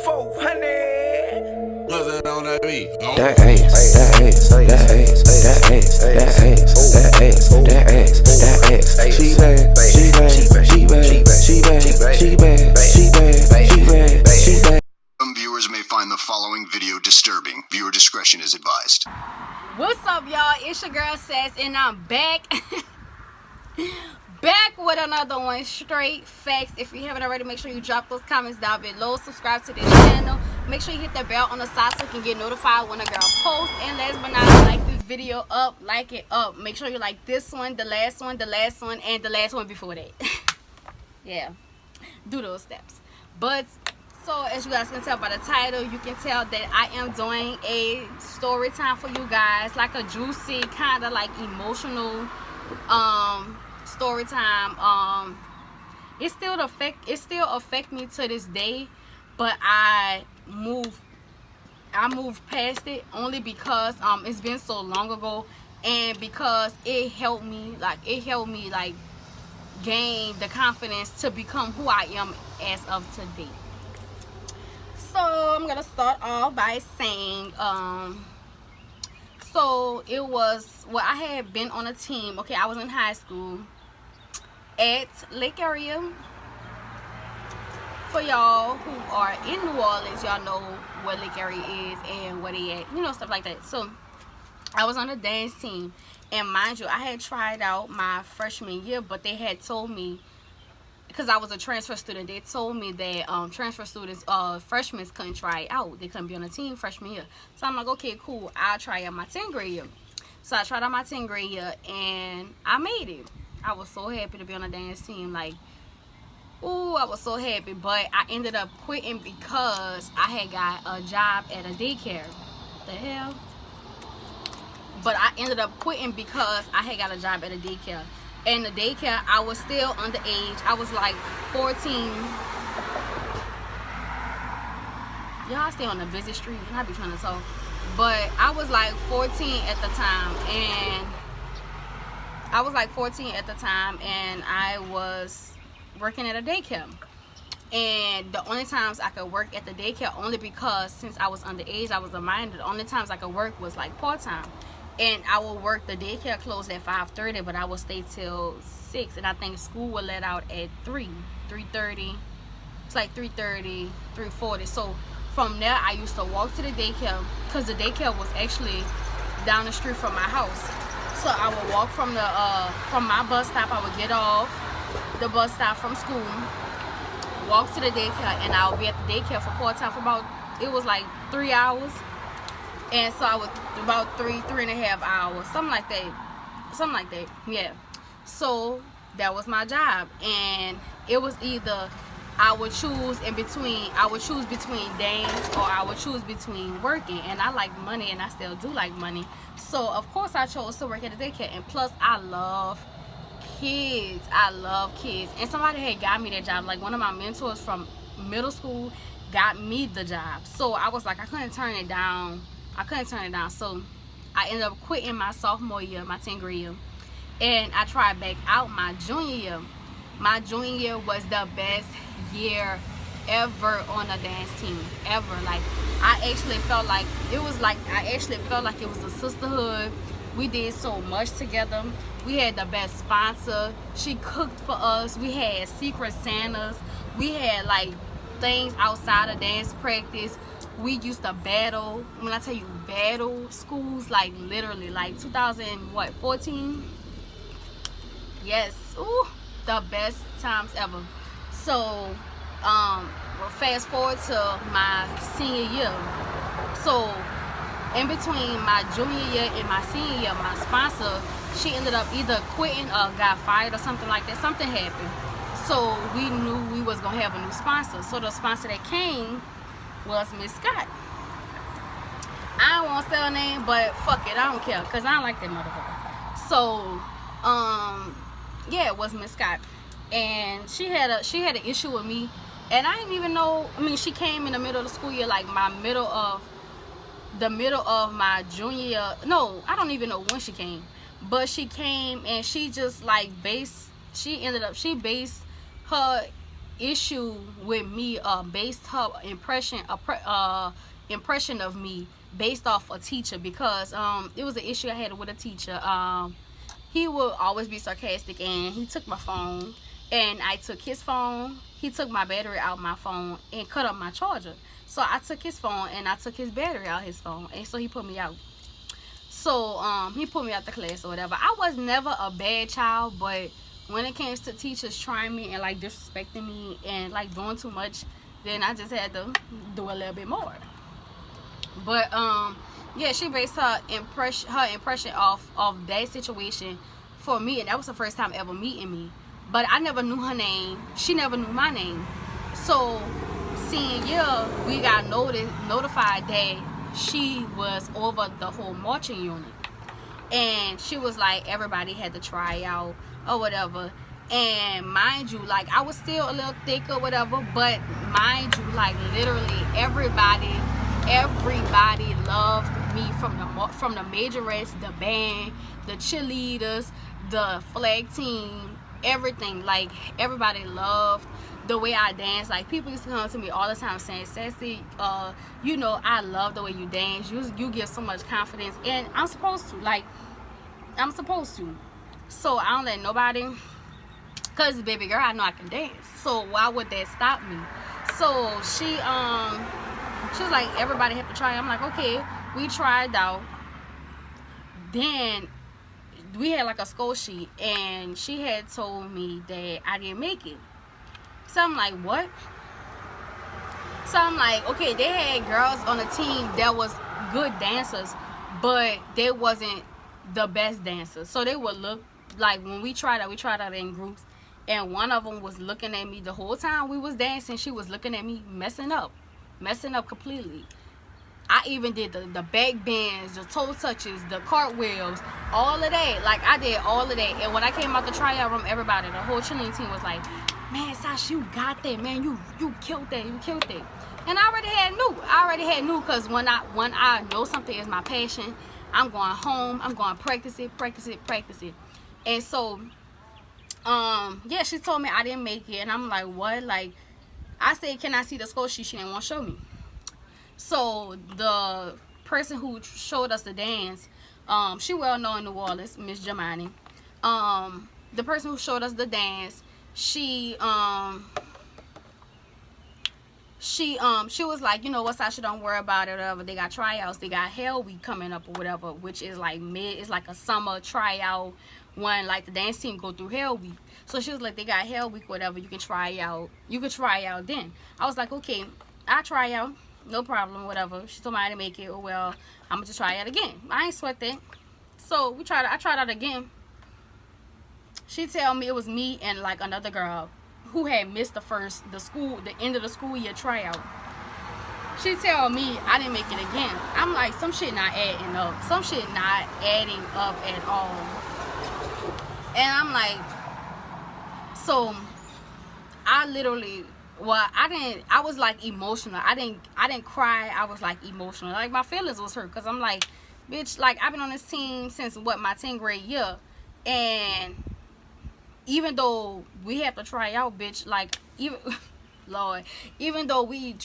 400. Nothing on that beat. That ass, that ass, that ass, that ass, that ass, that ass, that ass, that ass. She bad, she bad, she bad, she bad, she bad, she bad, she bad, she bad. Some viewers may find the following video disturbing. Viewer discretion is advised. What's up, y'all? It's your girl Sass, and I'm back. Back with another one. Straight facts. If you haven't already, make sure you drop those comments down below. Subscribe to this channel. Make sure you hit that bell on the side so you can get notified when a girl posts. And last but not least, like this video up, like it up. Make sure you like this one, the last one, the last one, and the last one before that. Yeah, do those steps. But so as you guys can tell by the title, you can tell that I am doing a story time for you guys, like a juicy kind of like emotional story time. It still affect me to this day, but I move past it only because it's been so long ago, and because it helped me like gain the confidence to become who I am as of today. So I'm gonna start off by saying so it was, well, I had been on a team. Okay, I was in high school at Lake Area. For y'all who are in New Orleans, y'all know where Lake Area is and where they at, you know, stuff like that. So I was on a dance team, and mind you, I had tried out my freshman year, but they had told me, because I was a transfer student, they told me that transfer students, freshmen couldn't try out. They couldn't be on a team freshman year. So I'm like, okay, cool, I'll try out my 10th grade year. So I tried out my 10th grade year, and I made it. I was so happy to be on a dance team. Like, ooh, I was so happy. But I ended up quitting because I had got a job at a daycare. The hell? But I ended up quitting because I had got a job at a daycare. And the daycare, I was still underage. I was like 14. Y'all stay on a busy street, and I be trying to talk. But I was like 14 at the time, and I was working at a daycare. And the only times I could work at the daycare, only because since I was underage, I was a minor, the only times I could work was like part-time. And I would work, the daycare closed at 5:30, but I would stay till 6. And I think school would let out at 3:30. It's like 3:30, 3:40. So from there, I used to walk to the daycare, because the daycare was actually down the street from my house. So I would walk from my bus stop. I would get off the bus stop from school, walk to the daycare, and I would be at the daycare for part-time for about, it was like 3 hours. And so I would, about 3.5 hours, something like that, yeah. So that was my job, and it was either I would choose between dance, or I would choose between working. And I like money, and I still do like money. So of course I chose to work at a daycare. And plus, I love kids. And somebody had got me that job. Like, one of my mentors from middle school got me the job. So I was like, I couldn't turn it down. So I ended up quitting my sophomore year, my 10th grade year, and I tried back out my junior year. My junior year was the best year ever on a dance team, ever. Like, I actually felt like it was a sisterhood. We did so much together. We had the best sponsor. She cooked for us. We had secret Santas. We had like things outside of dance practice. We used to battle. When I tell you battle schools, like literally, like 2014. Yes, ooh, the best times ever. So, we'll fast forward to my senior year. So, in between my junior year and my senior year, my sponsor, she ended up either quitting or got fired or something like that. Something happened. So we knew we was gonna have a new sponsor. So the sponsor that came was Miss Scott. I don't want to say her name, but fuck it, I don't care, because I don't like that motherfucker. So, yeah, it was Miss Scott. And she had an issue with me, and I didn't even know. I mean, she came in the middle of the school year, like the middle of my junior year. No, I don't even know when she came. But she came, and she just like based her issue with me based her impression of me based off a teacher, because it was an issue I had with a teacher. He would always be sarcastic, and he took my phone, and I took his phone. He took my battery out my phone and cut up my charger. So I took his phone and I took his battery out his phone, and so he put me out. So he put me out the class or whatever. I was never a bad child, but when it came to teachers trying me and like disrespecting me and like doing too much, then I just had to do a little bit more. But yeah, she based her impression off of that situation for me, and that was the first time ever meeting me. But I never knew her name. She never knew my name. So senior year, we got notified that she was over the whole marching unit, and she was like, everybody had to try out or whatever. And mind you, like, I was still a little thick or whatever, but mind you, like, literally everybody loved me, from the majorettes, the band, the cheerleaders, the flag team, everything. Like, everybody loved the way I dance. Like, people used to come to me all the time saying, Sassy, you know, I love the way you dance. You give so much confidence, and I'm supposed to. So I don't let nobody, cause baby girl, I know I can dance. So why would that stop me? So she was like, everybody have to try. I'm like, okay. We tried out. Then we had like a score sheet, and she had told me that I didn't make it. So I'm like, what? So I'm like, okay, they had girls on the team that was good dancers, but they wasn't the best dancers. So they would look like, when we tried out in groups, and one of them was looking at me the whole time we was dancing. She was looking at me messing up completely. I even did the back bends, the toe touches, the cartwheels, all of that. Like, I did all of that. And when I came out the tryout room, everybody, the whole cheerleading team was like, man, Sash, you got that, man. You killed that. And I already had knew, because when I know something is my passion, I'm going home, I'm going to practice it. And so, yeah, she told me I didn't make it. And I'm like, what? Like, I said, can I see the score sheet? She didn't want to show me. So the person who showed us the dance, she well known in New Orleans, Miss Jamani. The person who showed us the dance, she was like, you know what, Sasha, don't worry about it, or whatever. They got tryouts, they got Hell Week coming up or whatever, which is like it's like a summer tryout when like the dance team go through Hell Week. So she was like, they got Hell Week, whatever, you can try out then. I was like, okay, I try out, no problem, whatever. She told me I didn't make it. Oh well, I'm gonna just try out again. I ain't sweat that. So I tried out again. She tell me it was me and like another girl who had missed the end of the school year tryout. She tell me I didn't make it again. I'm like, some shit not adding up. Some shit not adding up at all. And I'm like, so I literally, I was like emotional. I didn't cry. I was like emotional. Like, my feelings was hurt, because I'm like, bitch, like, I've been on this team since what, my 10th grade year, and even though we have to try out, bitch, like, even though we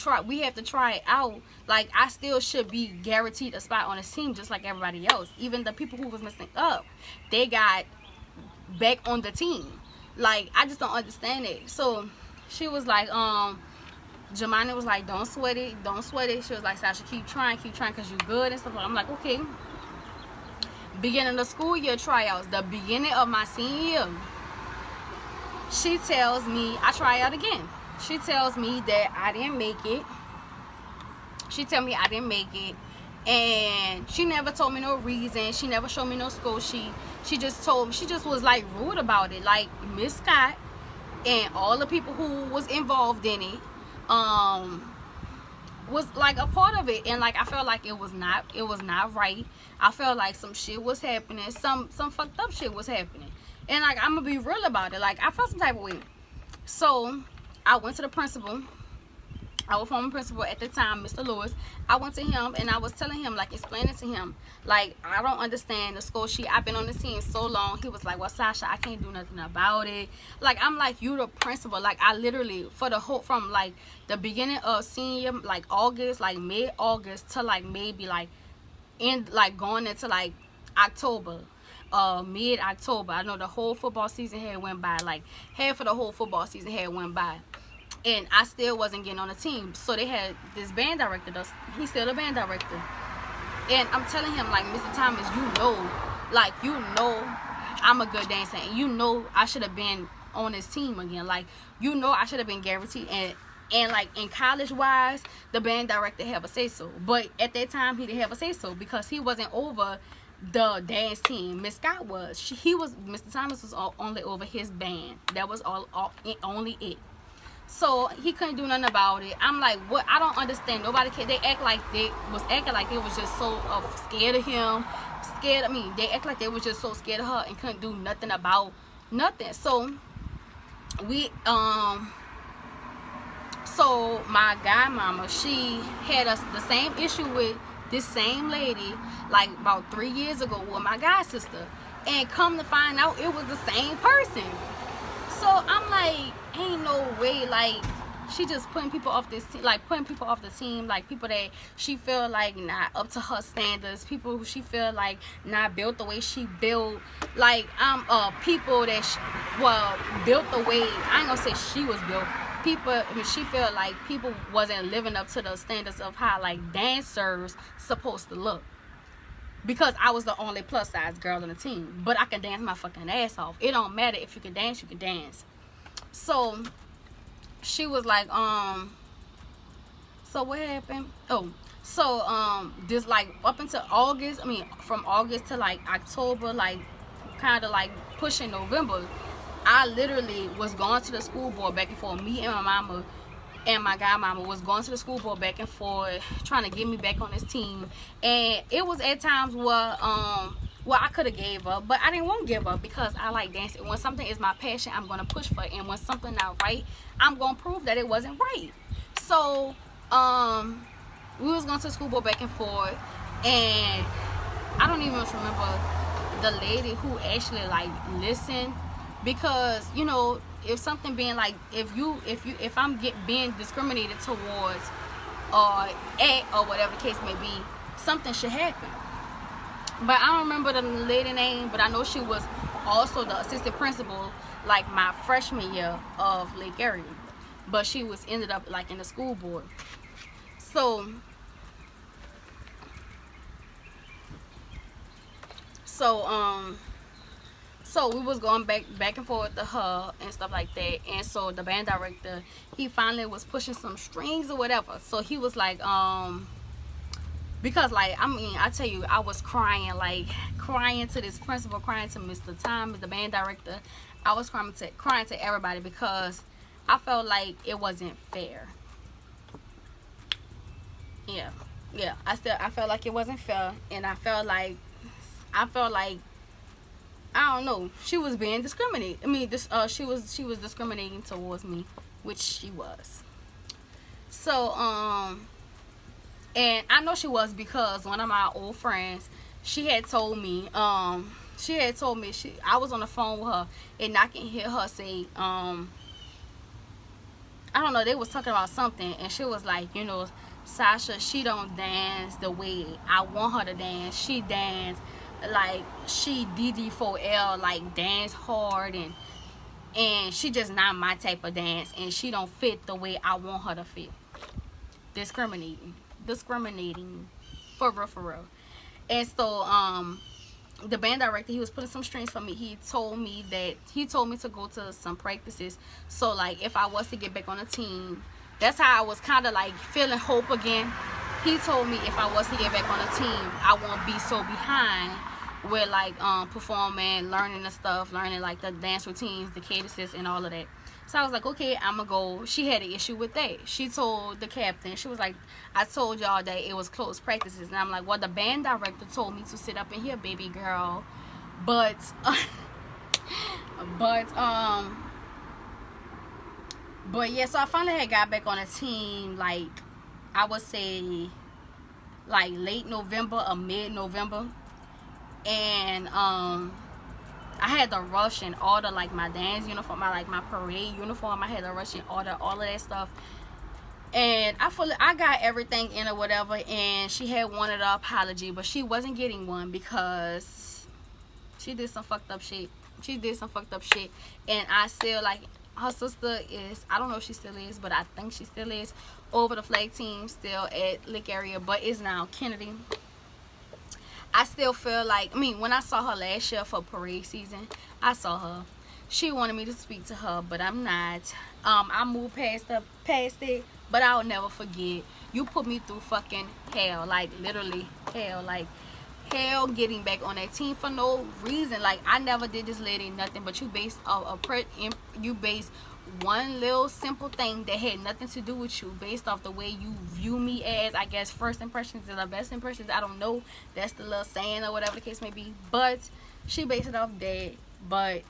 have to try it out, like, I still should be guaranteed a spot on this team just like everybody else. Even the people who was messing up, they got back on the team. Like, I just don't understand it. So she was like, Jamani was like, don't sweat it. She was like, Sasha, keep trying, because you're good and stuff. I'm like, okay. Beginning of the school year tryouts, the beginning of my senior year, she tells me, I try out again. She tells me that I didn't make it. And she never told me no reason. She never showed me no score sheet. She just was like rude about it. Like, Miss Scott and all the people who was involved in it was like a part of it. And like, I felt like it was not right. I felt like some shit was happening. Some fucked up shit was happening. And like, I'm gonna be real about it. Like, I felt some type of way. So I went to the principal. our former principal at the time, Mr. Lewis. I went to him and I was telling him, like, explaining to him, like, I don't understand the score sheet. I've been on the team so long. He was like, well, Sasha, I can't do nothing about it. Like, I'm like, you the principal. Like, I literally, for the whole, from like the beginning of senior, like August, like mid-August to like maybe like like going into like October, mid-October, I know the whole football season had went by. Like, half of the whole football season had went by, and I still wasn't getting on the team. So they had this band director, he's still the band director, and I'm telling him, like, Mr. Thomas, like, I'm a good dancer, and I should have been on this team again. Like, I should have been guaranteed. And like, in college wise, the band director have a say so, but at that time he didn't have a say so because he wasn't over the dance team. Miss Scott was. Mr. Thomas was only over his band. That was only it. So he couldn't do nothing about it. I'm like, what? I don't understand. Nobody can. They act like they was just so scared of him, scared of me. They act like they was just so scared of her and couldn't do nothing about nothing. So so my godmama, she had the same issue with this same lady like about 3 years ago with my god sister, and come to find out it was the same person. So I'm like, ain't no way. Like, she just putting people off this team, like putting people off the team, like people that she feel like not up to her standards, people who she feel like not built the way she built. Like, people that built the way, I ain't gonna say she was built. She felt like people wasn't living up to the standards of how like dancers supposed to look, because I was the only plus size girl on the team, but I can dance my fucking ass off. It don't matter if you can dance, you can dance. So she was like, so what happened? This like up until August, from August to like October, like kind of like pushing November, I literally was going to the school board back and forth. Me and my mama and my godmama was going to the school board back and forth, trying to get me back on this team. And it was at times where I could have gave up, but I didn't want to give up because I like dancing. When something is my passion, I'm going to push for it. And when something not right, I'm going to prove that it wasn't right. So we was going to the school board back and forth, and I don't even remember the lady who actually like listened. Because if something being like, if I'm being discriminated towards or whatever the case may be, something should happen. But I don't remember the lady name, but I know she was also the assistant principal like my freshman year of Lake Area, but she ended up like in the school board. So we was going back and forth to her and stuff like that. And so the band director, he finally was pushing some strings or whatever. So he was like, because like, I tell you, I was crying to this principal, crying to Mr. Thomas, the band director. I was crying to everybody because I felt like it wasn't fair. Yeah. I felt like it wasn't fair, and I felt like I don't know, she was being discriminated. She was discriminating towards me, which she was. So and I know she was because one of my old friends, she had told me I was on the phone with her, and I can hear her say I don't know, they was talking about something, and she was like, Sasha, she don't dance the way I want her to dance. She dance like she DD4L, like dance hard, and she just not my type of dance, and she don't fit the way I want her to fit. Discriminating for real. And so the band director, he was putting some strings for me. He told me to go to some practices, so like if I was to get back on the team, that's how I was kind of like feeling hope again. He told me if I was to get back on the team, I won't be so behind with like performing, learning the stuff, learning like the dance routines, the cadences, and all of that. So I was like, okay, I'ma go. She had an issue with that. She told the captain, she was like, I told y'all that it was closed practices. And I'm like, well, the band director told me to sit up in here, baby girl. But But yeah, so I finally had got back on a team, like, I would say, like, late November or mid-November. And, I had to rush and order, like, my dance uniform, my parade uniform. I had to rush and order all of that stuff. And I got everything in or whatever, and she had wanted an apology, but she wasn't getting one because she did some fucked up shit. And I still, like, her sister is, I don't know if she still is, but I think she still is, over the flag team, still at Lick area, but is now Kennedy. I still feel like, I mean, when I saw her last year for parade season, I saw her. She wanted me to speak to her, but I'm not. I moved past it, but I'll never forget. You put me through fucking hell, like, literally hell, like, hell getting back on that team for no reason. Like, I never did this lady nothing, but you based one little simple thing that had nothing to do with you based off the way you view me as, I guess, first impressions are the best impressions. I don't know, that's the little saying or whatever the case may be, but she based it off that. But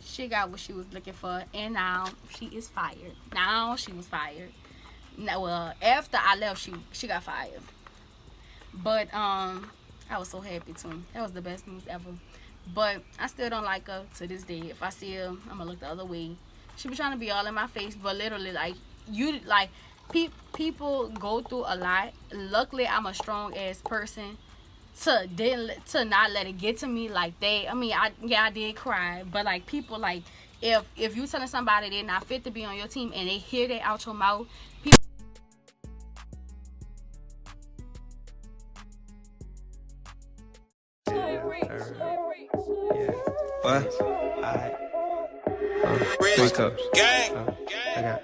she got what she was looking for, and now she is fired. Now well, after I left, she got fired. But I was so happy too. That was the best news ever. But I still don't like her to this day. If I see her, I'm gonna look the other way. She be trying to be all in my face, but literally, like, people go through a lot. Luckily, I'm a strong ass person to not let it get to me like that. I mean, I did cry, but like, people, like, if you telling somebody they're not fit to be on your team and they hear that out your mouth, people. What? 3 cups. Gang. I got.